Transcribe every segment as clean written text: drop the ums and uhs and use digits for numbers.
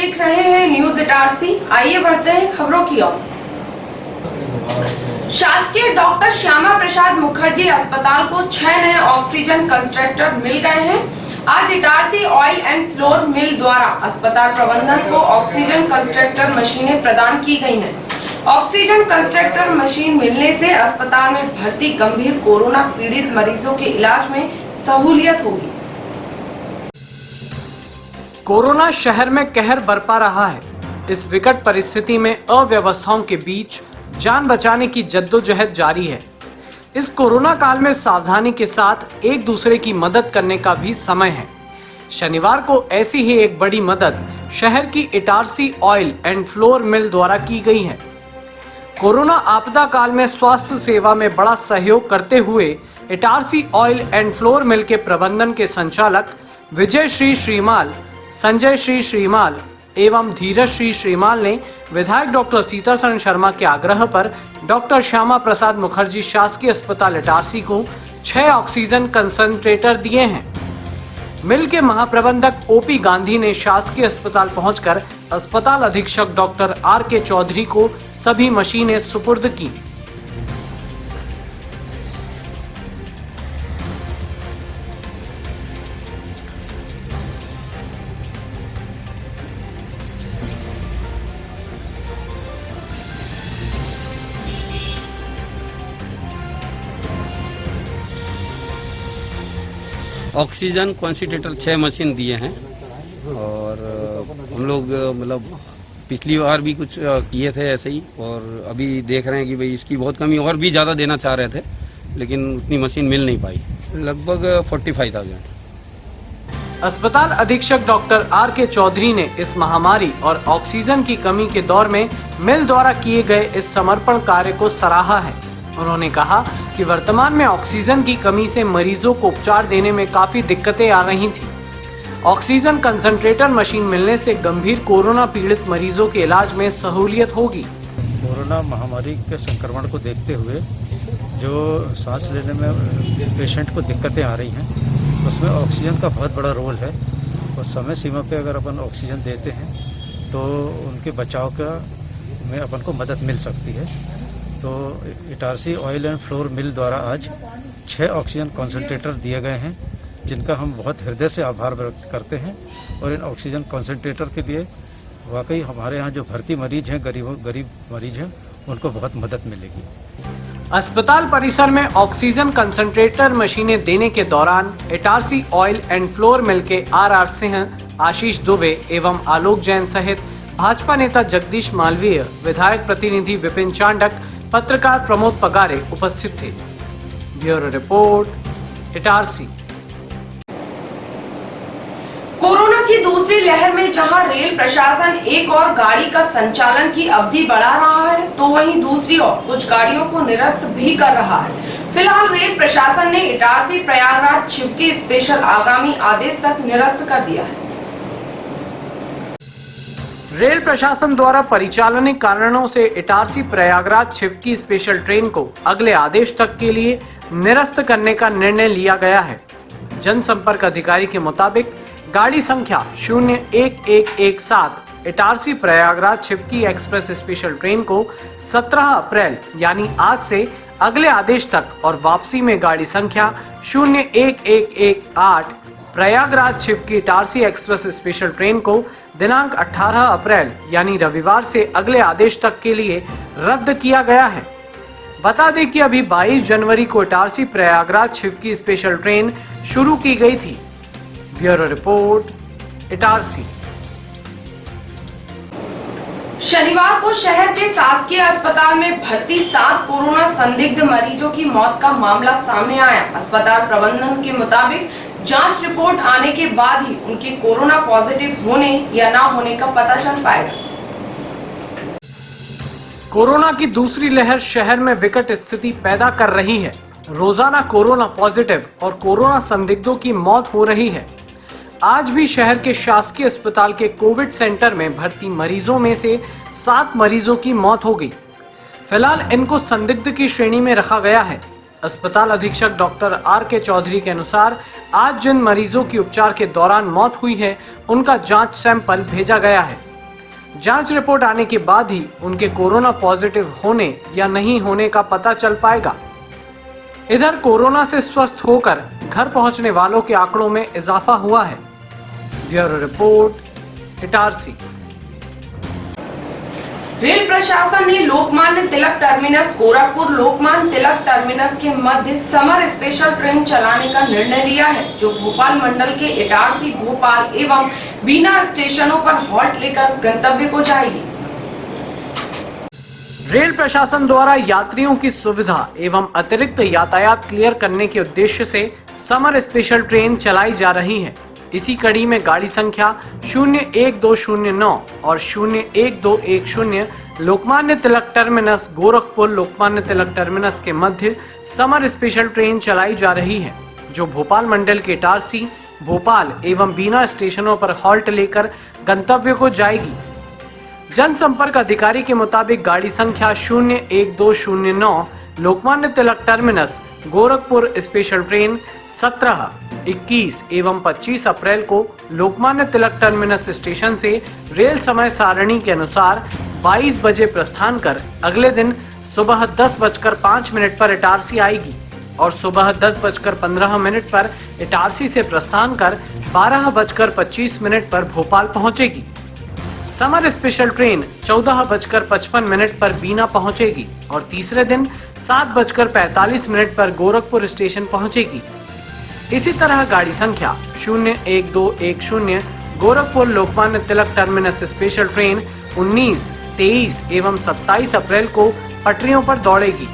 देख रहे हैं न्यूज इटारसी। आइए बढ़ते हैं खबरों की ओर। शासकीय डॉक्टर श्यामा प्रसाद मुखर्जी अस्पताल को 6 नए ऑक्सीजन कंसंट्रेटर मिल गए हैं। आज Itarsi oil and flour mill द्वारा अस्पताल प्रबंधन को ऑक्सीजन कंसंट्रेटर मशीनें प्रदान की गई हैं। ऑक्सीजन कंसंट्रेटर मशीन मिलने से अस्पताल में भर्ती गंभीर कोरोना पीड़ित मरीजों के इलाज में सहूलियत होगी। कोरोना शहर में कहर बरपा रहा है। इस विकट परिस्थिति में अव्यवस्थाओं के बीच जान बचाने की जद्दोजहद जारी है। इस कोरोना काल में सावधानी के साथ एक दूसरे की मदद करने का भी समय है। शनिवार को ऐसी ही एक बड़ी मदद शहर की Itarsi oil and flour mill द्वारा की गई है। कोरोना आपदा काल में स्वास्थ्य सेवा में बड़ा सहयोग करते हुए Itarsi oil and flour mill के प्रबंधन के संचालक विजय श्री श्रीमाल, संजय श्री श्रीमाल एवं धीरज श्री श्रीमाल ने विधायक डॉक्टर सीतासरण शर्मा के आग्रह पर डॉक्टर श्यामा प्रसाद मुखर्जी शासकीय अस्पताल इटारसी को 6 ऑक्सीजन कंसंट्रेटर दिए हैं। मिल के महाप्रबंधक ओपी गांधी ने शासकीय अस्पताल पहुंचकर अस्पताल अधीक्षक डॉक्टर आर के चौधरी को सभी मशीनें सुपुर्द की। ऑक्सीजन कॉन्सेंट्रेटर 6 मशीन दिए हैं और हम लोग मतलब पिछली बार भी कुछ किए थे ऐसे ही, और अभी देख रहे हैं कि भाई इसकी बहुत कमी, और भी ज़्यादा देना चाह रहे थे लेकिन उतनी मशीन मिल नहीं पाई। लगभग 45,000। अस्पताल अधीक्षक डॉक्टर आर के चौधरी ने इस महामारी और ऑक्सीजन की कमी के दौर में मिल द्वारा किए गए इस समर्पण कार्य को सराहा है। उन्होंने कहा कि वर्तमान में ऑक्सीजन की कमी से मरीजों को उपचार देने में काफी दिक्कतें आ रही थी। ऑक्सीजन कंसंट्रेटर मशीन मिलने से गंभीर कोरोना पीड़ित मरीजों के इलाज में सहूलियत होगी। कोरोना महामारी के संक्रमण को देखते हुए जो सांस लेने में पेशेंट को दिक्कतें आ रही हैं, उसमें ऑक्सीजन का बहुत बड़ा रोल है और समय सीमा पे अगर अपन ऑक्सीजन देते हैं तो उनके बचाव का में अपन को मदद मिल सकती है। तो Itarsi oil and flour mill द्वारा आज 6 ऑक्सीजन कॉन्सेंट्रेटर दिए गए हैं, जिनका हम बहुत हृदय से आभार व्यक्त करते हैं। और इन ऑक्सीजन कॉन्सेंट्रेटर के लिए वाकई हमारे यहाँ जो भर्ती मरीज हैं, गरीब मरीज हैं, उनको बहुत मदद मिलेगी। अस्पताल परिसर में ऑक्सीजन कंसंट्रेटर मशीनें देने के दौरान Itarsi oil and flour mill के आर सिंह, आशीष दुबे एवं आलोक जैन सहित भाजपा नेता जगदीश मालवीय, विधायक प्रतिनिधि विपिन चांडक, पत्रकार प्रमोद पगारे उपस्थित थे। Bureau report, Itarsi. कोरोना की दूसरी लहर में जहां रेल प्रशासन एक और गाड़ी का संचालन की अवधि बढ़ा रहा है, तो वहीं दूसरी ओर कुछ गाड़ियों को निरस्त भी कर रहा है। फिलहाल रेल प्रशासन ने इटारसी प्रयागराज छिवकी स्पेशल आगामी आदेश तक निरस्त कर दिया है। रेल प्रशासन द्वारा परिचालनिक कारणों से इटारसी प्रयागराज छिवकी स्पेशल ट्रेन को अगले आदेश तक के लिए निरस्त करने का निर्णय लिया गया है। जनसंपर्क अधिकारी के मुताबिक गाड़ी संख्या 01117 Itarsi Prayagraj Chheoki express special train को 17 अप्रैल यानी आज से अगले आदेश तक और वापसी में गाड़ी संख्या 01118 Prayagraj Chheoki Itarsi express special train को दिनांक 18 अप्रैल यानी रविवार से अगले आदेश तक के लिए रद्द किया गया है। बता दें कि अभी 22 जनवरी को इटारसी प्रयागराज छिवकी स्पेशल ट्रेन शुरू की गई थी। Bureau report, Itarsi. शनिवार को शहर के शासकीय अस्पताल में भर्ती 7 कोरोना संदिग्ध मरीजों की मौत का मामला सामने आया। अस्पताल प्रबंधन के मुताबिक जांच रिपोर्ट आने के बाद ही उनके कोरोना पॉजिटिव होने या ना होने का पता चल पाएगा। कोरोना की दूसरी लहर शहर में विकट स्थिति पैदा कर रही है। रोजाना कोरोना पॉजिटिव और कोरोना संदिग्धों की मौत हो रही है। आज भी शहर के शासकीय अस्पताल के कोविड सेंटर में भर्ती मरीजों में से 7 मरीजों की मौत हो गई। फिलहाल इनको संदिग्ध की श्रेणी में रखा गया है। अस्पताल अधीक्षक डॉक्टर आर के चौधरी के अनुसार आज जिन मरीजों की उपचार के दौरान मौत हुई है, उनका जांच सैंपल भेजा गया है। जांच रिपोर्ट आने के बाद ही उनके कोरोना पॉजिटिव होने या नहीं होने का पता चल पाएगा। इधर कोरोना से स्वस्थ होकर घर पहुंचने वालों के आंकड़ों में इजाफा हुआ है। Bureau report, Itarsi. रेल प्रशासन ने लोकमान्य तिलक टर्मिनस गोरखपुर लोकमान्य तिलक टर्मिनस के मध्य समर स्पेशल ट्रेन चलाने का निर्णय लिया है, जो भोपाल मंडल के इटारसी, भोपाल एवं बीना स्टेशनों पर हॉल्ट लेकर गंतव्य को जाएगी। रेल प्रशासन द्वारा यात्रियों की सुविधा एवं अतिरिक्त यातायात क्लियर करने के उद्देश्य से समर स्पेशल ट्रेन चलाई जा रही है। इसी कड़ी में गाड़ी संख्या 01209 और 01210 लोकमान्य तिलक टर्मिनस गोरखपुर लोकमान्य तिलक टर्मिनस के मध्य समर स्पेशल ट्रेन चलाई जा रही है, जो भोपाल मंडल के इटारसी, भोपाल एवं बीना स्टेशनों पर हॉल्ट लेकर गंतव्य को जाएगी। जनसंपर्क अधिकारी के मुताबिक गाड़ी संख्या 01209 Lokmanya Tilak terminus Gorakhpur special train 17, 21 एवं 25 अप्रैल को लोकमान्य तिलक टर्मिनस स्टेशन से रेल समय सारणी के अनुसार 22 बजे प्रस्थान कर अगले दिन सुबह 10:05 पर इटारसी आएगी और सुबह 10:15 पर इटारसी से प्रस्थान कर 12:25 पर भोपाल पहुंचेगी। समर स्पेशल ट्रेन 14:55 पर बीना पहुंचेगी और तीसरे दिन 7:45 पर गोरखपुर स्टेशन पहुंचेगी। इसी तरह गाड़ी संख्या 01210 Gorakhpur Lokmanya Tilak terminus special train 19, 23 एवं 27 अप्रैल को पटरियों पर दौड़ेगी।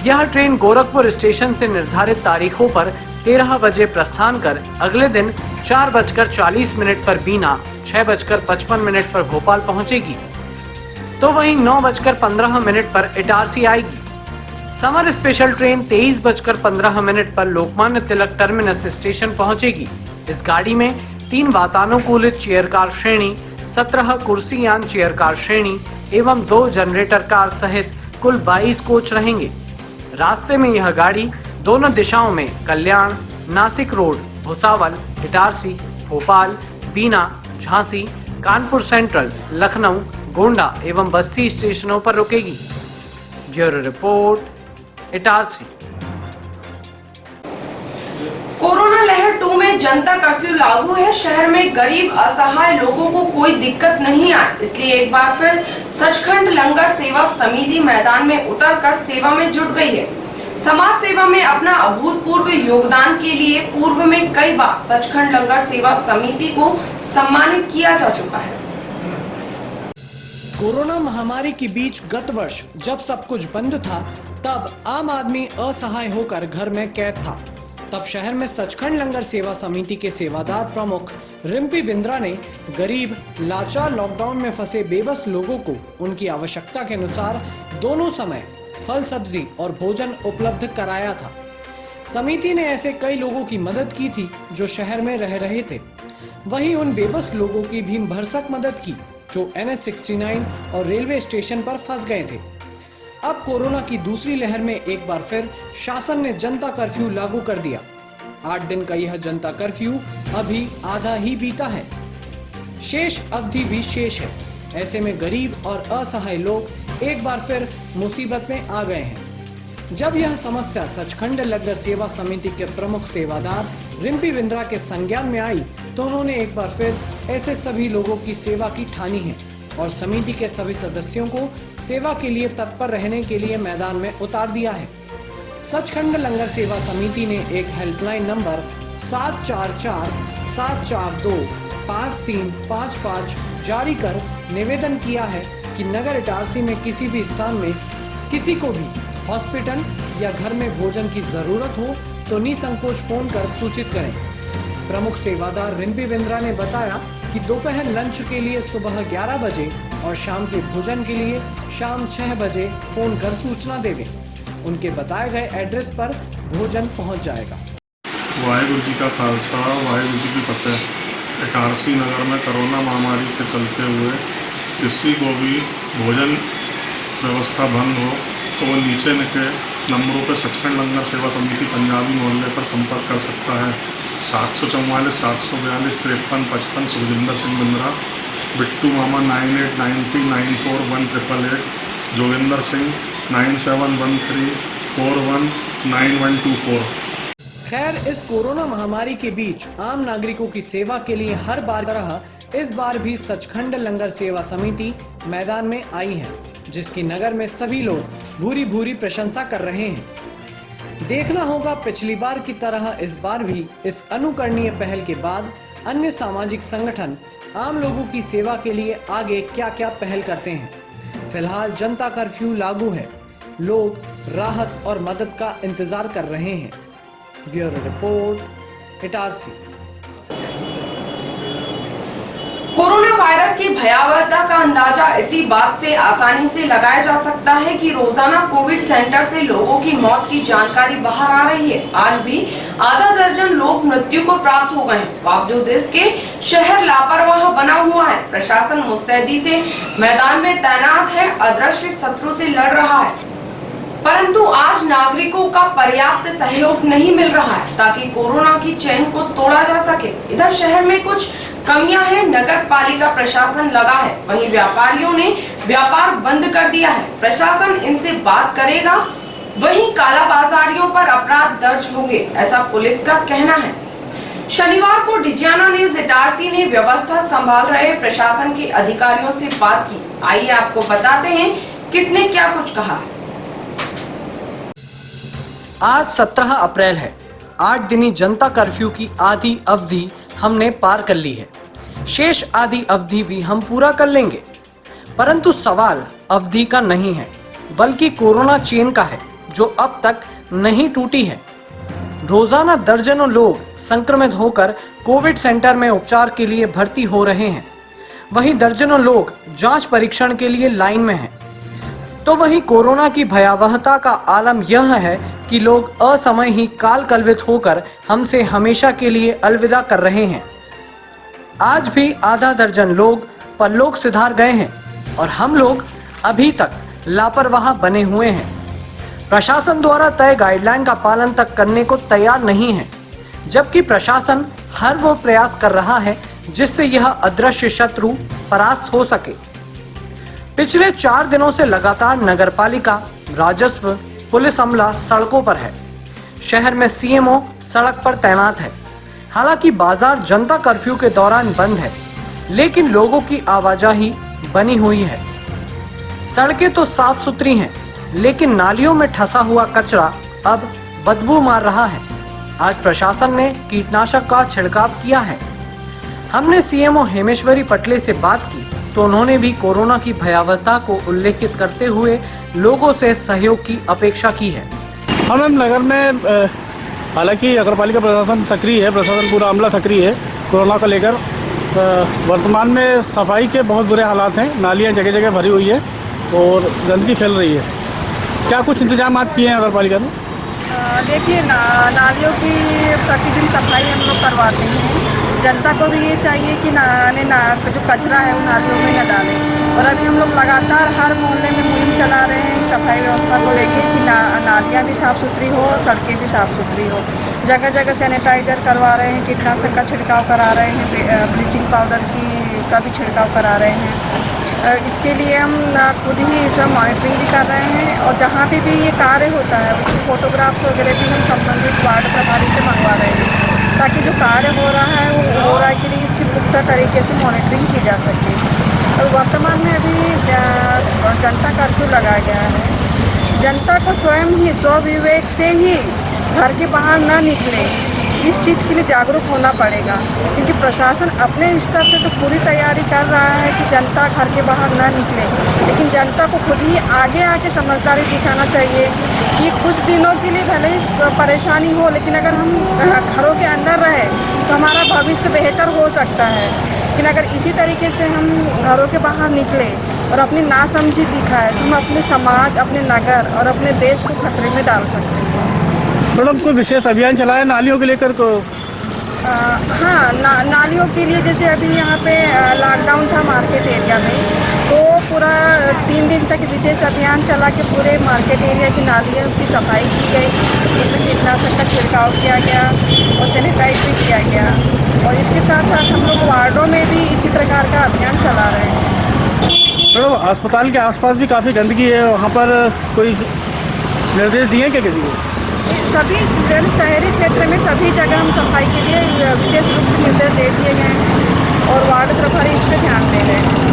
यह ट्रेन गोरखपुर स्टेशन से निर्धारित तारीखों पर 13 बजे प्रस्थान कर अगले दिन 4:40 पर बीना, 6:55 पर भोपाल पहुंचेगी, तो वहीं 9:15 पर इटारसी आएगी। समर स्पेशल ट्रेन 23:15 पर लोकमान्य तिलक टर्मिनस स्टेशन पहुंचेगी। इस गाड़ी में 3 वातानुकूलित चेयर कार श्रेणी, 17 कुर्सीयान चेयर कार श्रेणी एवं 2 जनरेटर कार सहित कुल 22 कोच रहेंगे। रास्ते में यह गाड़ी दोनों दिशाओं में कल्याण, नासिक रोड, भुसावल, इटारसी, भोपाल, बीना, झांसी, कानपुर सेंट्रल, लखनऊ, गोंडा एवं बस्ती स्टेशनों पर रुकेगी। Bureau report, Itarsi. कोरोना लहर 2 में जनता कर्फ्यू लागू है। शहर में गरीब असहाय लोगों को कोई दिक्कत नहीं आए, इसलिए एक बार फिर सचखंड लंगर सेवा समिति मैदान में उतरकर सेवा में जुट गई है। समाज सेवा में अपना अभूतपूर्व योगदान के लिए पूर्व में कई बार सचखंड लंगर सेवा समिति को सम्मानित किया जा चुका है। कोरोना महामारी के बीच गत वर्ष जब सब कुछ बंद था, तब आम आदमी असहाय होकर घर में कैद था। तब शहर में सचखंड लंगर सेवा समिति के सेवादार प्रमुख रिम्पी बिंद्रा ने गरीब, लाचार, लॉकडाउन में फंसे बेबस लोगों को उनकी आवश्यकता के अनुसार दोनों समय फल, सब्जी और भोजन उपलब्ध कराया था। समिति ने ऐसे कई लोगों की मदद की थी जो शहर में रह रहे थे। वहीं उन बेबस लोगों की भी भरसक मदद की जो NH 69 और रेलवे स्टेशन पर फंस गए थे। अब कोरोना की दूसरी लहर में एक बार फिर शासन ने जनता कर्फ्यू लागू कर दिया। 8 दिन का यह जनता कर्फ्यू अभी आधा ही बीता है, शेष अवधि भी शेष है। ऐसे में गरीब और असहाय लोग एक बार फिर मुसीबत में आ गए हैं। जब यह समस्या सचखंड लंगर सेवा समिति के प्रमुख सेवादार रिम्पी बिंद्रा के संज्ञान में आई, तो उन्होंने एक बार फिर ऐसे सभी लोगों की सेवा की ठानी है और समिति के सभी सदस्यों को सेवा के लिए तत्पर रहने के लिए मैदान में उतार दिया है। सचखंड लंगर सेवा समिति ने एक हेल्पलाइन नंबर 744-742-5355 जारी कर निवेदन किया है कि नगर इटारसी में किसी भी स्थान में किसी को भी हॉस्पिटल या घर में भोजन की जरूरत हो तो निसंकोच फोन कर सूचित करें। प्रमुख सेवादार रिम्पी बिंद्रा ने बताया कि दोपहर लंच के लिए सुबह 11 बजे और शाम के भोजन के लिए शाम 6 बजे फोन कर सूचना देवें। उनके बताए गए एड्रेस पर भोजन पहुंच जाएगा। वाहेगुरु जी का खालसा, वाहेगुरु जी की फतेह। इटारसी नगर में कोरोना महामारी के चलते हुए किसी को भी भोजन व्यवस्था भंग हो तो वो नीचे लिखे नंबरों पर सचखंड लंगर सेवा समिति पंजाबी मोहल्ले पर संपर्क कर सकता है। 744 742 53 55 सुखजिंदर सिंह बिंद्रा बिट्टू मामा 9893941888, जोगिंदर सिंह 9713419124। खैर, इस कोरोना महामारी के बीच आम नागरिकों की सेवा के लिए हर बार की तरह इस बार भी सचखंड लंगर सेवा समिति मैदान में आई है, जिसकी नगर में सभी लोग भूरी भूरी प्रशंसा कर रहे हैं। देखना होगा पिछली बार की तरह इस बार भी इस अनुकरणीय पहल के बाद अन्य सामाजिक संगठन आम लोगों की सेवा के लिए आगे क्या क्या पहल करते हैं। फिलहाल जनता कर्फ्यू लागू है, लोग राहत और मदद का इंतजार कर रहे हैं। Bureau report, Itarsi. Corona virus की भयावहता का अंदाजा इसी बात से आसानी से लगाया जा सकता है कि रोजाना कोविड सेंटर से लोगों की मौत की जानकारी बाहर आ रही है। आज भी आधा दर्जन लोग मृत्यु को प्राप्त हो गए हैं। बावजूद इसके शहर लापरवाह बना हुआ है। प्रशासन मुस्तैदी से मैदान में तैनात है, अदृश्य शत्रु से लड़ रहा है, परंतु आज नागरिकों का पर्याप्त सहयोग नहीं मिल रहा है ताकि कोरोना की चेन को तोड़ा जा सके। इधर शहर में कुछ कमियां हैं, नगर पालिका प्रशासन लगा है, वहीं व्यापारियों ने व्यापार बंद कर दिया है। प्रशासन इनसे बात करेगा, वहीं कालाबाजारियों पर अपराध दर्ज होंगे, ऐसा पुलिस का कहना है। शनिवार को डिजियाना न्यूज इटारसी ने व्यवस्था संभाल रहे प्रशासन के अधिकारियों से बात की। आइए आपको बताते हैं किसने क्या कुछ कहा। आज 17 अप्रैल है। 8 दिनी जनता कर्फ्यू की आधी अवधि हमने पार कर ली है। शेष आधी अवधि भी हम पूरा कर लेंगे, परंतु सवाल अवधि का नहीं है, बल्कि कोरोना चेन का है, जो अब तक नहीं टूटी है। रोजाना दर्जनों लोग संक्रमित होकर कोविड सेंटर में उपचार के लिए भर्ती हो रहे हैं। वहीं दर्जनों लोग जांच परीक्षण के लिए लाइन में हैं। तो वहीं कोरोना की भयावहता का आलम यह है कि लोग असमय ही काल कलवित होकर हमसे हमेशा के लिए अलविदा कर रहे हैं। आज भी आधा दर्जन लोग परलोक सिधार गए हैं और हम लोग अभी तक लापरवाह बने हुए हैं। प्रशासन द्वारा तय गाइडलाइन का पालन तक करने को तैयार नहीं है, जबकि प्रशासन हर वो प्रयास कर रहा है जिससे यह अदृश्य शत्रु परास्त हो सके। पिछले 4 दिनों से लगातार नगरपालिका, राजस्व, पुलिस अमला सड़कों पर है। शहर में सीएमओ सड़क पर तैनात है। हालांकि बाजार जनता कर्फ्यू के दौरान बंद है, लेकिन लोगों की आवाजाही बनी हुई है। सड़कें तो साफ सुथरी हैं, लेकिन नालियों में ठसा हुआ कचरा अब बदबू मार रहा है। आज प्रशासन ने कीटनाशक का छिड़काव किया है। हमने सीएमओ हेमेश्वरी पटले से बात की तो उन्होंने भी कोरोना की भयावहता को उल्लेखित करते हुए लोगों से सहयोग की अपेक्षा की है। हम नगर में हालांकि नगरपालिका प्रशासन सक्रिय है, प्रशासन पूरा अमला सक्रिय है कोरोना को लेकर। वर्तमान में सफाई के बहुत बुरे हालात हैं, नालियां जगह जगह भरी हुई है और गंदगी फैल रही है। क्या कुछ इंतजाम किए हैं नगरपालिका ने? देखिए, नालियों की प्रतिदिन सफाई हम लोग करवाते हैं। जनता को भी ये चाहिए कि जो कचरा है वो नालियों में न डालें। और अभी हम लोग लगातार हर मोहल्ले में मुहिम चला रहे हैं सफाई व्यवस्था को लेके कि नालियाँ भी साफ़ सुथरी हो, सड़कें भी साफ़ सुथरी हो। जगह जगह सैनिटाइजर करवा रहे हैं, कीटनाशक का छिड़काव करा रहे हैं, ब्लीचिंग पाउडर का भी छिड़काव करा रहे हैं। इसके लिए हम खुद ही इसमें मॉनिटरिंग भी कर रहे हैं और जहाँ पे भी ये कार्य होता है उसकी फ़ोटोग्राफ्स वगैरह भी हम संबंधित वार्ड प्रभारी से मंगवा रहे हैं, ताकि जो कार्य हो रहा है वो हो रहा है कि नहीं, इसकी पुख्ता तरीके से मॉनिटरिंग की जा सके। और वर्तमान में अभी जनता कर्फ्यू लगाया गया है। जनता को स्वयं ही स्वविवेक से ही घर के बाहर न निकले, इस चीज़ के लिए जागरूक होना पड़ेगा, क्योंकि प्रशासन अपने स्तर से तो पूरी तैयारी कर रहा है कि जनता घर के बाहर ना निकले, लेकिन जनता को खुद ही आगे आके समझदारी दिखाना चाहिए कि कुछ दिनों के लिए भले ही परेशानी हो, लेकिन अगर हम घरों के अंदर रहे तो हमारा भविष्य बेहतर हो सकता है। लेकिन अगर इसी तरीके से हम घरों के बाहर निकले और अपनी नासमझी दिखाए तो हम अपने समाज, अपने नगर और अपने देश को खतरे में डाल सकते हैं। मैडम, कोई विशेष अभियान चलाया नालियों को लेकर को? हाँ, नालियों के लिए जैसे अभी यहाँ पे लॉकडाउन था मार्केट एरिया में, तो पूरा 3 3 दिन तक विशेष अभियान चला के पूरे मार्केट एरिया की नालियों की सफाई की गई, उसमें कीटनाशक का छिड़काव किया गया और सैनिटाइज भी किया गया। और इसके साथ साथ हम लोग वार्डों में भी इसी प्रकार का अभियान चला रहे हैं। मैडम, अस्पताल के आसपास भी काफ़ी गंदगी है, वहाँ पर कोई निर्देश दिए क्या किसी को? सभी शहरी क्षेत्र में सभी जगह हम सफाई के लिए विशेष रूप से निर्देश दे दिए गए हैं और वार्ड प्रभारी इस पर ध्यान दे रहे हैं।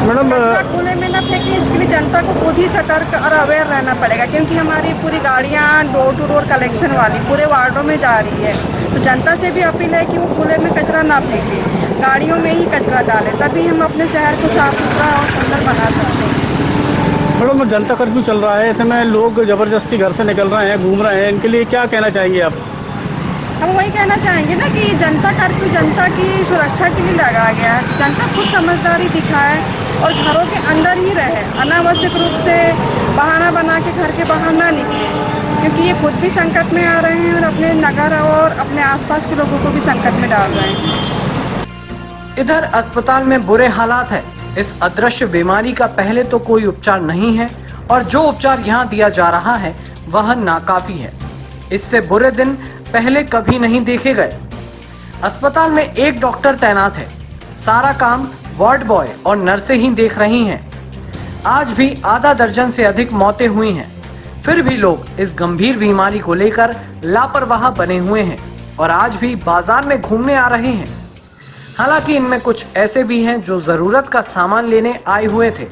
मैडम, खुले में न फेंके, इसके लिए जनता को खुद ही सतर्क और अवेयर रहना पड़ेगा, क्योंकि हमारी पूरी गाड़ियाँ डोर टू डोर कलेक्शन वाली पूरे वार्डों में जा रही है। तो जनता से भी अपील है कि वो खुले में कचरा ना फेंके, गाड़ियों में ही कचरा डालें, तभी हम अपने शहर को साफ सुथरा और सुंदर बना सकते हैं। मैडम, जनता कर्फ्यू चल रहा है, ऐसे में लोग ज़बरदस्ती घर से निकल रहे हैं, घूम रहे हैं, इनके लिए क्या कहना चाहेंगे आप? हम वही कहना चाहेंगे ना कि जनता कर्फ्यू जनता की सुरक्षा के लिए लगाया गया है। जनता खुद समझदारी दिखाए और घरों के अंदर ही रहे, अनावश्यक रूप से बहाना बना के घर के बाहर ना निकले, क्योंकि ये खुद भी संकट में आ रहे हैं और अपने नगर और अपने आसपास के लोगों को भी संकट में डाल रहे हैं। इधर अस्पताल में बुरे हालात है। इस अदृश्य बीमारी का पहले तो कोई उपचार नहीं है और जो उपचार यहाँ दिया जा रहा है वह नाकाफी है। इससे बुरे दिन पहले कभी नहीं देखे गए। अस्पताल में एक डॉक्टर तैनात है, सारा काम वार्ड बॉय और नर्सें ही देख रही हैं। आज भी आधा दर्जन से अधिक मौतें हुई हैं, फिर भी लोग इस गंभीर बीमारी को लेकर लापरवाह बने हुए हैं और आज भी बाजार में घूमने आ रहे हैं। हालांकि इनमें कुछ ऐसे भी हैं जो जरूरत का सामान लेने आए हुए थे,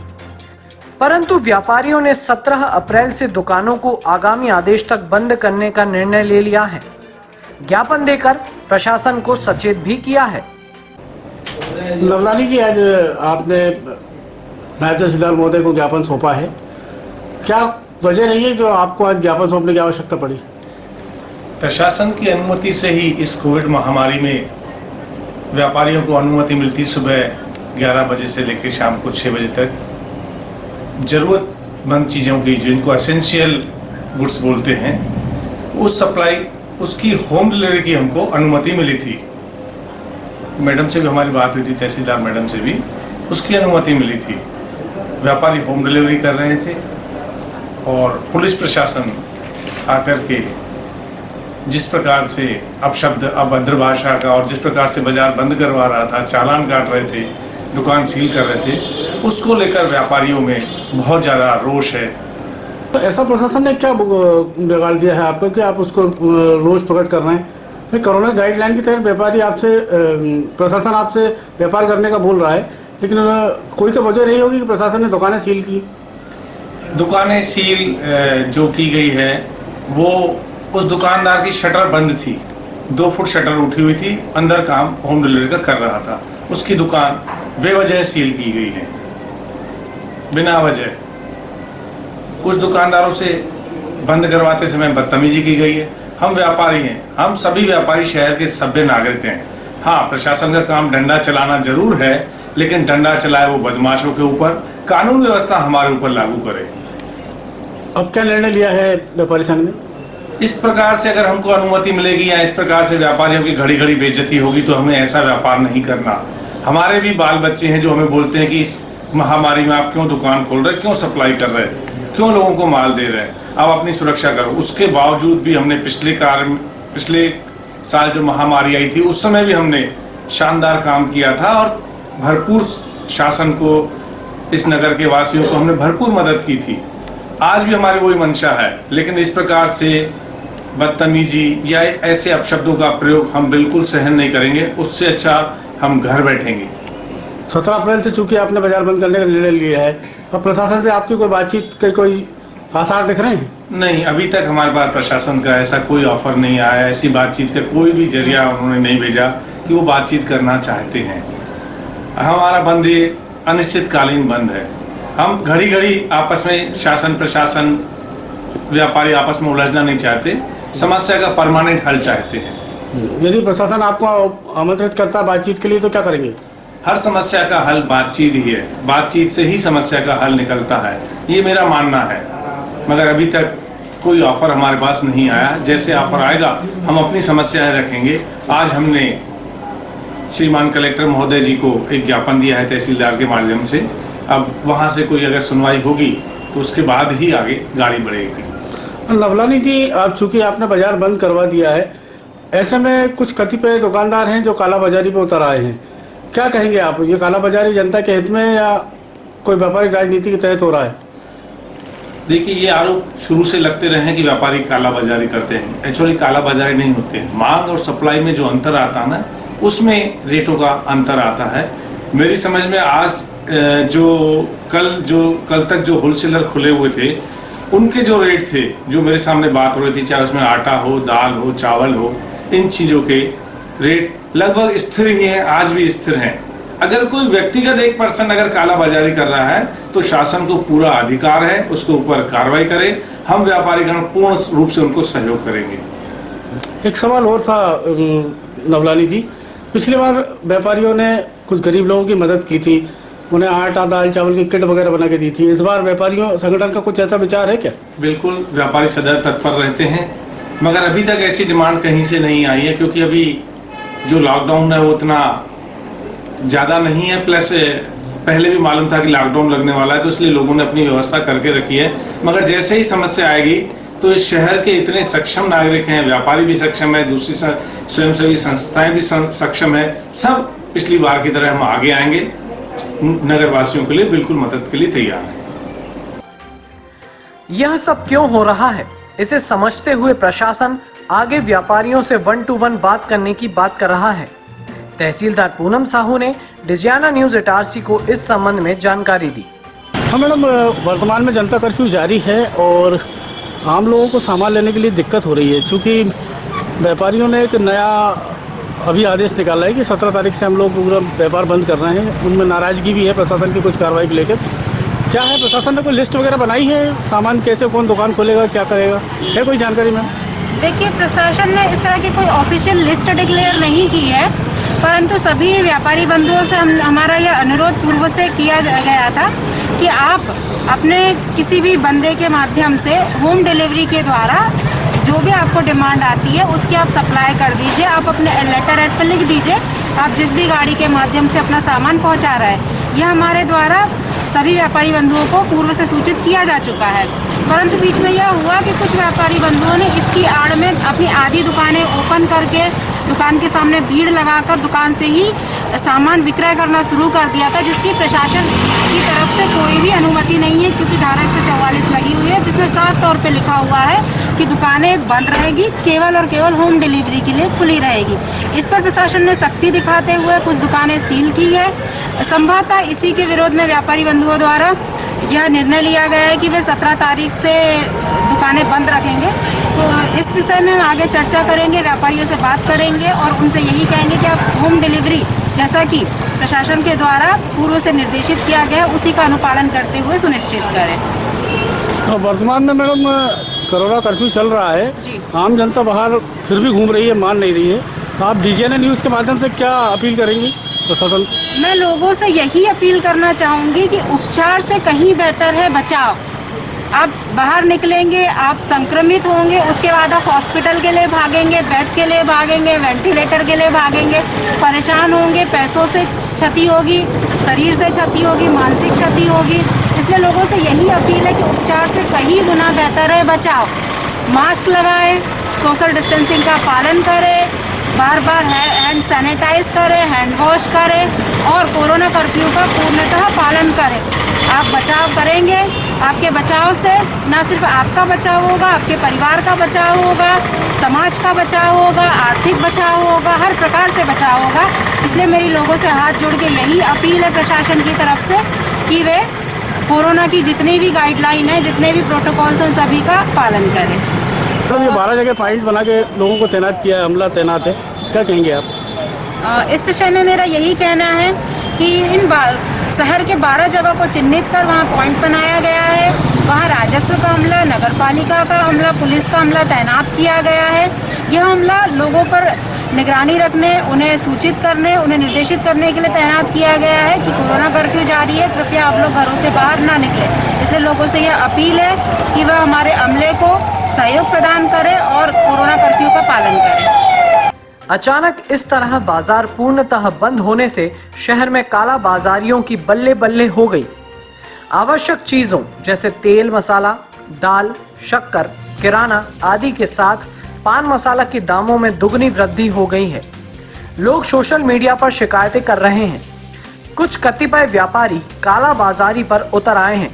परंतु व्यापारियों ने 17 अप्रैल से दुकानों को आगामी आदेश तक बंद करने का निर्णय ले लिया है। ज्ञापन देकर प्रशासन को सचेत भी किया है। नवलानी जी, आज आपने नायब तहसीलदार महोदय को ज्ञापन सौंपा है, क्या वजह रही है जो आपको आज ज्ञापन सौंपने की आवश्यकता पड़ी? प्रशासन की अनुमति से ही इस कोविड महामारी में व्यापारियों को अनुमति मिलती सुबह 11 बजे से लेकर शाम को 6 बजे तक ज़रूरतमंद चीज़ों की, जो इनको एसेंशियल गुड्स बोलते हैं, उस सप्लाई उसकी होम डिलीवरी की हमको अनुमति मिली थी। मैडम से भी हमारी बात हुई थी, तहसीलदार मैडम से भी उसकी अनुमति मिली थी। व्यापारी होम डिलीवरी कर रहे थे और पुलिस प्रशासन आकर के जिस प्रकार से अपशब्द अभद्र भाषा का और जिस प्रकार से बाजार बंद करवा रहा था, चालान काट रहे थे, दुकान सील कर रहे थे, उसको लेकर व्यापारियों में बहुत ज़्यादा रोष है। तो ऐसा प्रशासन ने क्या बिगाड़ दिया है आपको कि आप उसको रोष प्रकट कर रहे हैं? कोरोना गाइडलाइन के तहत व्यापारी आपसे, प्रशासन आपसे व्यापार करने का बोल रहा है, लेकिन कोई तो वजह नहीं होगी कि प्रशासन ने दुकानें सील की? दुकानें सील जो की गई है वो उस दुकानदार की शटर बंद थी, 2 फुट शटर उठी हुई थी, अंदर काम होम डिलीवरी का कर रहा था, उसकी दुकान बेवजह सील की गई है, बिना वजह। कुछ दुकानदारों से बंद करवाते समय बदतमीजी की गई है। हम व्यापारी हैं, हम सभी व्यापारी शहर के सभ्य नागरिक हैं। हाँ, प्रशासन का काम डंडा चलाना जरूर है, लेकिन डंडा चलाए वो बदमाशों के ऊपर, कानून व्यवस्था हमारे ऊपर लागू करे। अब क्या निर्णय लिया है व्यापारी संघ ने? इस प्रकार से अगर हमको अनुमति मिलेगी या इस प्रकार से व्यापारियों की घड़ी घड़ी बेइज्जती होगी तो हमें ऐसा व्यापार नहीं करना। हमारे भी बाल बच्चे हैं जो हमें बोलते हैं कि इस महामारी में आप क्यों दुकान खोल रहे, क्यों सप्लाई कर रहे, क्यों लोगों को माल दे रहे हैं, आप अपनी सुरक्षा करो। उसके बावजूद भी हमने पिछले साल जो महामारी आई थी उस समय भी हमने शानदार काम किया था और भरपूर शासन को, इस नगर के वासियों को हमने भरपूर मदद की थी। आज भी हमारी वही मंशा है, लेकिन इस प्रकार से बदतमीजी या ऐसे अपशब्दों का प्रयोग हम बिल्कुल सहन नहीं करेंगे। उससे अच्छा हम घर बैठेंगे। 17 अप्रैल से चूंकि आपने बाजार बंद करने का निर्णय लिया है, अब प्रशासन से आपकी कोई बातचीत के कोई आसार दिख रहे हैं? नहीं, अभी तक हमारे पास प्रशासन का ऐसा कोई ऑफर नहीं आया, ऐसी बातचीत का कोई भी जरिया उन्होंने नहीं भेजा कि वो बातचीत करना चाहते हैं। हमारा बंद ये अनिश्चितकालीन बंद है। हम घड़ी घड़ी आपस में, शासन प्रशासन व्यापारी आपस में उलझना नहीं चाहते, समस्या का परमानेंट हल चाहते हैं। यदि प्रशासन आपको आमंत्रित करता है बातचीत के लिए तो क्या करेंगे? हर समस्या का हल बातचीत ही है, बातचीत से ही समस्या का हल निकलता है, ये मेरा मानना है। मगर अभी तक कोई ऑफर हमारे पास नहीं आया। जैसे ऑफर आएगा हम अपनी समस्याएं रखेंगे। आज हमने श्रीमान कलेक्टर महोदय जी को एक ज्ञापन दिया है तहसीलदार के माध्यम से। अब वहाँ से कोई अगर सुनवाई होगी तो उसके बाद ही आगे गाड़ी बढ़ेगी। नवलानी जी, अब चूंकि आपने बाजार बंद करवा दिया है, ऐसे में कुछ कतिपय दुकानदार हैं जो कालाबाजारी पे उतर आए हैं, क्या कहेंगे आप? ये कालाबाजारी जनता के हित में या कोई व्यापारिक राजनीति के तहत हो रहा है? देखिए, ये आरोप शुरू से लगते रहे हैं कि व्यापारी कालाबाजारी करते हैं। एक्चुअली कालाबाजारी नहीं होते हैं, मांग और सप्लाई में जो अंतर आता है ना, उसमें रेटों का अंतर आता है। मेरी समझ में आज कल तक जो होलसेलर खुले हुए थे, उनके जो रेट थे, जो मेरे सामने बात हो रही थी, चाहे उसमें आटा हो, दाल हो, चावल हो, इन चीजों के रेट लगभग स्थिर ही हैं, आज भी स्थिर हैं। अगर कोई व्यक्तिगत एक पर्सन अगर कालाबाजारी कर रहा है तो शासन को पूरा अधिकार है उसके ऊपर कार्रवाई करे। हम व्यापारीगण पूर्ण रूप से उनको सहयोग करेंगे। एक सवाल और था नवलानी जी, पिछली बार व्यापारियों ने कुछ गरीब लोगों की मदद की थी, उन्हें आटा, दाल, चावल की किट वगैरह बना के दी थी। इस बार व्यापारियों संगठन का कुछ ऐसा विचार है क्या? बिल्कुल, व्यापारी सदैव तत्पर रहते हैं, मगर अभी तक ऐसी डिमांड कहीं से नहीं आई है, क्योंकि अभी जो लॉकडाउन है वो उतना ज़्यादा नहीं है। प्लस पहले भी मालूम था कि लॉकडाउन लगने वाला है, तो इसलिए लोगों ने अपनी व्यवस्था करके रखी है। मगर जैसे ही समस्या आएगी तो इस शहर के इतने सक्षम नागरिक हैं, व्यापारी भी सक्षम है, दूसरी स्वयंसेवी संस्थाएं भी सक्षम है, सब पिछली बार की तरह हम आगे आएंगे, नगर वासियों के लिए बिल्कुल मदद के लिए तैयार है। यह सब क्यों हो रहा है, इसे समझते हुए प्रशासन आगे व्यापारियों से 1 to 1 बात करने की बात कर रहा है। तहसीलदार पूनम साहू ने डिजियाना न्यूज इटारसी को इस संबंध में जानकारी दी। हाँ मैडम, वर्तमान में जनता कर्फ्यू जारी है और आम लोगों को सामान लेने के लिए दिक्कत हो रही है। चूँकि व्यापारियों ने एक नया अभी आदेश निकाला है कि 17 तारीख से हम लोग पूरा व्यापार बंद कर रहे हैं। उनमें नाराज़गी भी है प्रशासन की कुछ कार्रवाई को लेकर। क्या है, प्रशासन ने कोई लिस्ट वगैरह बनाई है, सामान कैसे कौन दुकान खोलेगा, क्या करेगा, है कोई जानकारी मैम? देखिए, प्रशासन ने इस तरह की कोई ऑफिशियल लिस्ट डिक्लेयर नहीं की है, परंतु सभी व्यापारी बंधुओं से हमारा यह अनुरोध पूर्व से किया गया था कि आप अपने किसी भी बंदे के माध्यम से होम डिलीवरी के द्वारा जो भी आपको डिमांड आती है उसकी आप सप्लाई कर दीजिए। आप अपने लेटर हेड पर लिख दीजिए आप जिस भी गाड़ी के माध्यम से अपना सामान पहुंचा रहा है। यह हमारे द्वारा सभी व्यापारी बंधुओं को पूर्व से सूचित किया जा चुका है, परंतु बीच में यह हुआ कि कुछ व्यापारी बंधुओं ने इसकी आड़ में अपनी आधी दुकानें ओपन करके दुकान के सामने भीड़ लगाकर दुकान से ही सामान विक्रय करना शुरू कर दिया था, जिसकी प्रशासन की तरफ से कोई भी अनुमति नहीं है, क्योंकि धारा 144 लगी हुई है जिसमें साफ तौर पे लिखा हुआ है कि दुकानें बंद रहेगी, केवल और केवल होम डिलीवरी के लिए खुली रहेगी। इस पर प्रशासन ने सख्ती दिखाते हुए कुछ दुकानें सील की है। संभवतः इसी के विरोध में व्यापारी बंधुओं द्वारा यह निर्णय लिया गया है कि वे 17 तारीख से दुकानें बंद रखेंगे। तो इस विषय में हम आगे चर्चा करेंगे, व्यापारियों से बात करेंगे और उनसे यही कहेंगे कि आप होम डिलीवरी जैसा कि प्रशासन के द्वारा पूर्व से निर्देशित किया गया है उसी का अनुपालन करते हुए सुनिश्चित करें। तो वर्तमान में मैडम कोरोना कर्फ्यू चल रहा है, आम जनता बाहर फिर भी घूम रही है, मान नहीं रही है, तो आप डिजियाना न्यूज़ के माध्यम से क्या अपील करेंगी प्रशासन? मैं लोगों से यही अपील करना चाहूँगी कि उपचार से कहीं बेहतर है बचाव। आप बाहर निकलेंगे, आप संक्रमित होंगे, उसके बाद आप हॉस्पिटल के लिए भागेंगे, बेड के लिए भागेंगे, वेंटिलेटर के लिए भागेंगे, परेशान होंगे, पैसों से क्षति होगी, शरीर से क्षति होगी, मानसिक क्षति होगी। इसलिए लोगों से यही अपील है कि उपचार से कहीं गुना बेहतर है बचाव। मास्क लगाएं, सोशल डिस्टेंसिंग का पालन करें, बार बार हैंड सैनिटाइज करें, हैंड वॉश करें और कोरोना कर्फ्यू का पूर्णतः पालन करें। आप बचाव करेंगे, आपके बचाव से न सिर्फ आपका बचाव होगा, आपके परिवार का बचाव होगा, समाज का बचाव होगा, आर्थिक बचाव होगा, हर प्रकार से बचाव होगा। इसलिए मेरी लोगों से हाथ जोड़ के यही अपील है प्रशासन की तरफ से कि वे कोरोना की जितनी भी गाइडलाइन है, जितने भी प्रोटोकॉल्स हैं, सभी का पालन करें। तो ये 12 जगह पॉइंट बना के लोगों को तैनात किया है, अमला तैनात है, क्या कहेंगे आप? इस विषय में मेरा यही कहना है कि इन शहर के 12 जगह को चिन्हित कर वहाँ पॉइंट बनाया गया है। वहाँ राजस्व का अमला, नगर पालिका का अमला, पुलिस का अमला तैनात किया गया है। यह अमला लोगों पर निगरानी रखने, उन्हें सूचित करने, उन्हें निर्देशित करने के लिए तैनात किया गया है कि कोरोना कर्फ्यू जारी है, कृपया आप लोग घरों से बाहर ना निकलें। इसलिए लोगों से यह अपील है कि वह हमारे अमले को सहयोग प्रदान करें और कोरोना कर्फ्यू का पालन करें। अचानक इस तरह बाजार पूर्णतः बंद होने से शहर में काला बाजारियों की बल्ले बल्ले हो गई। आवश्यक चीजों जैसे तेल मसाला, दाल, शक्कर, किराना आदि के साथ पान मसाला के दामों में दुगनी वृद्धि हो गई है। लोग सोशल मीडिया पर शिकायतें कर रहे हैं। कुछ कतिपय व्यापारी काला बाजारी पर उतर आए हैं।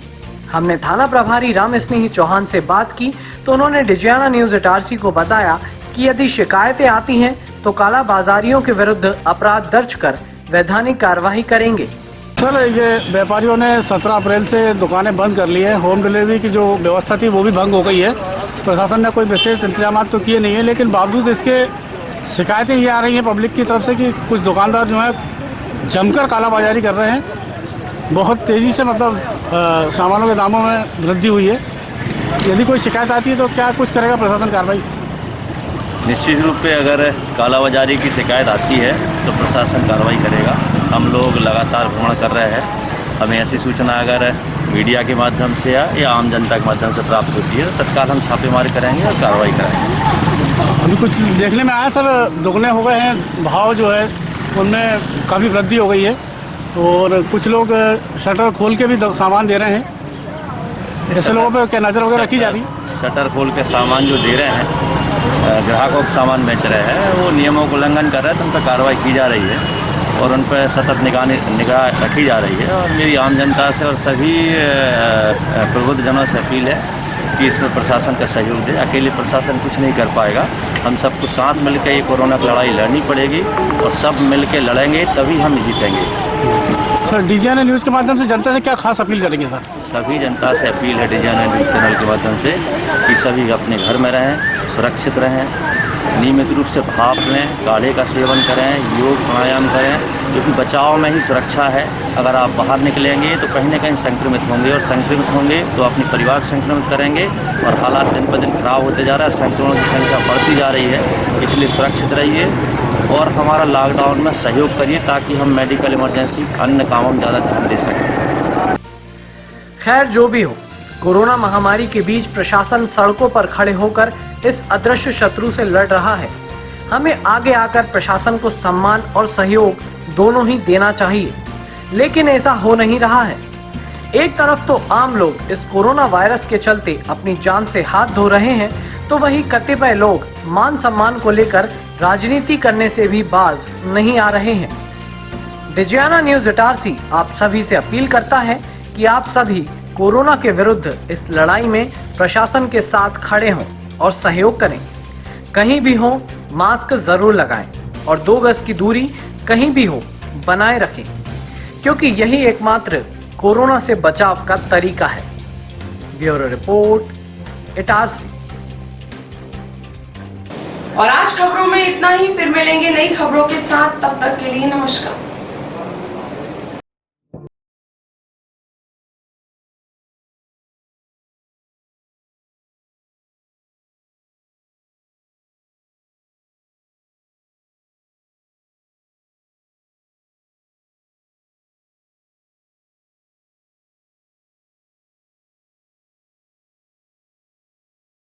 हमने थाना प्रभारी राम स्नेही चौहान से बात की तो उन्होंने डिजियाना न्यूज इटारसी को बताया कि यदि शिकायतें आती हैं तो काला बाजारियों के विरुद्ध अपराध दर्ज कर वैधानिक कार्रवाई करेंगे। सर, ये व्यापारियों ने 17 अप्रैल से दुकानें बंद कर ली हैं। होम डिलीवरी की जो व्यवस्था थी वो भी भंग हो गई है। प्रशासन ने कोई विशेष इंतजाम तो किए नहीं है, लेकिन बावजूद इसके शिकायतें ये आ रही हैं पब्लिक की तरफ से कि कुछ दुकानदार जो है जमकर कालाबाजारी कर रहे हैं। बहुत तेज़ी से मतलब सामानों के दामों में वृद्धि हुई है। यदि कोई शिकायत आती है तो क्या कुछ करेगा प्रशासन कार्रवाई? निश्चित रूप पे अगर कालाबाजारी की शिकायत आती है तो प्रशासन कार्रवाई करेगा। हम लोग लगातार भ्रमण कर रहे हैं। हमें ऐसी सूचना अगर मीडिया के माध्यम से या आम जनता के माध्यम से प्राप्त होती है तो तत्काल हम छापेमारी करेंगे और कार्रवाई करेंगे। अभी कुछ देखने में आया सर, दुगने हो गए हैं भाव जो है उनमें काफ़ी वृद्धि हो गई है और कुछ लोग शटर खोल के भी सामान दे रहे हैं। ऐसे लोगों पर क्या नज़र वगैरह रखी जा रही है? शटर खोल के सामान जो दे रहे हैं, ग्राहकों को सामान बेच रहे हैं, वो नियमों का उल्लंघन कर रहे हैं तो उन पर कार्रवाई की जा रही है और उन पर सतत निगाह रखी जा रही है। और मेरी आम जनता से और सभी प्रबुद्ध जनों से अपील है कि इसमें प्रशासन का सहयोग दे। अकेले प्रशासन कुछ नहीं कर पाएगा। हम सबको साथ मिलकर ये कोरोना की लड़ाई लड़नी पड़ेगी और सब मिलकर लड़ेंगे तभी हम जीतेंगे। सर, डिजियाना न्यूज़ के माध्यम से जनता से क्या खास अपील करेंगे सर? सभी जनता से अपील है डिजियाना न्यूज़ चैनल के माध्यम से कि सभी अपने घर में रहें, सुरक्षित रहें, नियमित रूप से भाप लें, काढ़े का सेवन करें, योग प्राणायाम करें, क्योंकि बचाव में ही सुरक्षा है। अगर आप बाहर निकलेंगे तो कहीं ना कहीं संक्रमित होंगे और संक्रमित होंगे तो अपने परिवार संक्रमित करेंगे और हालात दिन ब दिन खराब होते जा रहा है। संक्रमण की संख्या बढ़ती जा रही है, इसलिए सुरक्षित रहिए और हमारा लॉकडाउन में सहयोग करिए ताकि हम मेडिकल इमरजेंसी अन्य कामों में ज़्यादा ध्यान दे सकें। खैर, जो भी हो, कोरोना महामारी के बीच प्रशासन सड़कों पर खड़े होकर इस अदृश्य शत्रु से लड़ रहा है। हमें आगे आकर प्रशासन को सम्मान और सहयोग दोनों ही देना चाहिए, लेकिन ऐसा हो नहीं रहा है। एक तरफ तो आम लोग इस कोरोना वायरस के चलते अपनी जान से हाथ धो रहे हैं, तो वहीं कतिपय लोग मान सम्मान को लेकर राजनीति करने से भी बाज नहीं आ रहे हैं। डिजियाना न्यूज इटारसी आप सभी से अपील करता है कि आप सभी कोरोना के विरुद्ध इस लड़ाई में प्रशासन के साथ खड़े हों और सहयोग करें। कहीं भी हो मास्क जरूर लगाएं और 2 गज की दूरी कहीं भी हो बनाए रखें, क्योंकि यही एकमात्र कोरोना से बचाव का तरीका है। Bureau report, Itarsi. और आज खबरों में इतना ही, फिर मिलेंगे नई खबरों के साथ। तब तक के लिए नमस्कार।